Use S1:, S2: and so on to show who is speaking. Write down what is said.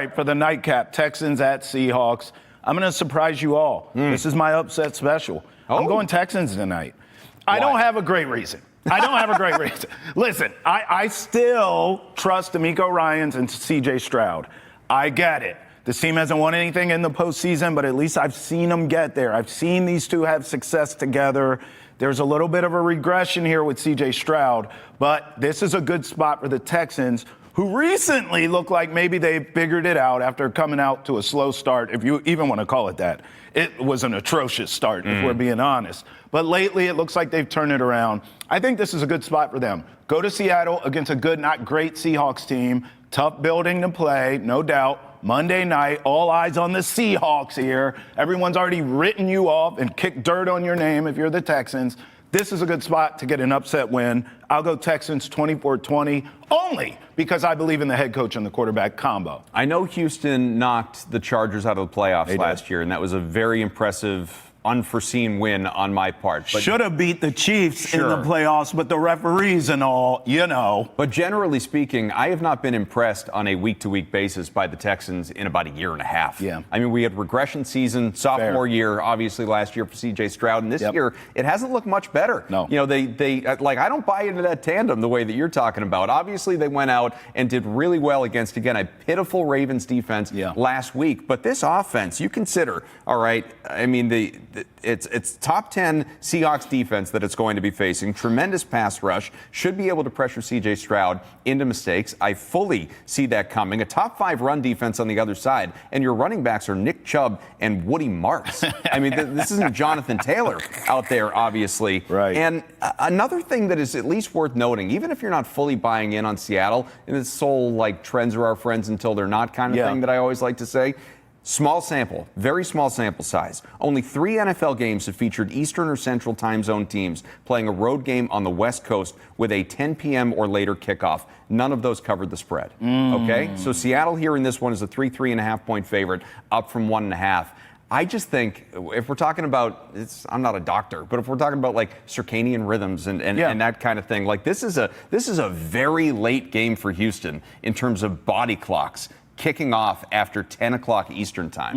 S1: right, for the nightcap, Texans at Seahawks. I'm going to surprise you all. This is my upset special. I'm going Texans tonight. I don't have a great reason. Listen, I still trust D'Amico Ryans and C.J. Stroud. I get it. This team hasn't won anything in the postseason, but at least I've seen them get there. I've seen these two have success together. There's a little bit of a regression here with C.J. Stroud, but this is a good spot for the Texans, who recently look like maybe they figured it out after coming out to a slow start, if you even want to call it that. It was an atrocious start, if we're being honest. But lately, it looks like they've turned it around. I think this is a good spot for them. Go to Seattle against a good, not great Seahawks team. Tough building to play, no doubt. Monday night, all eyes on the Seahawks here. Everyone's already written you off and kicked dirt on your name if you're the Texans. This is a good spot to get an upset win. I'll go Texans 24-20, only because I believe in the head coach and the quarterback combo.
S2: I know Houston knocked the Chargers out of the playoffs last year, and that was a very impressive, unforeseen win on my part. But
S1: should have beat the Chiefs in the playoffs, but the referees and all, you know.
S2: But generally speaking, I have not been impressed on a week-to-week basis by the Texans in about a year and a half.
S1: Yeah.
S2: I mean, we had regression season, sophomore year, obviously last year for C.J. Stroud, and this year it hasn't looked much better.
S1: No.
S2: You know, they like, I don't buy into that tandem the way that you're talking about. Obviously, they went out and did really well against, again, a pitiful Ravens defense last week. But this offense, you consider, all right, I mean, it's top 10 Seahawks defense that it's going to be facing. Tremendous pass rush. Should be able to pressure C.J. Stroud into mistakes. I fully see that coming. A top 5 run defense on the other side. And your running backs are Nick Chubb and Woody Marks. I mean, this isn't Jonathan Taylor out there, obviously.
S1: Right.
S2: And another thing that is at least worth noting, even if you're not fully buying in on Seattle, and this whole, like, trends are our friends until they're not kind of thing that I always like to say, small sample, very small sample size. Only 3 NFL games have featured Eastern or Central time zone teams playing a road game on the West Coast with a 10 p.m. or later kickoff. None of those covered the spread. Okay? So Seattle here in this one is a 3.5 point favorite, up from 1.5. I just think if we're talking about, I'm not a doctor, but if we're talking about like circadian rhythms and that kind of thing, like this is a very late game for Houston in terms of body clocks. Kicking off after 10 o'clock Eastern time.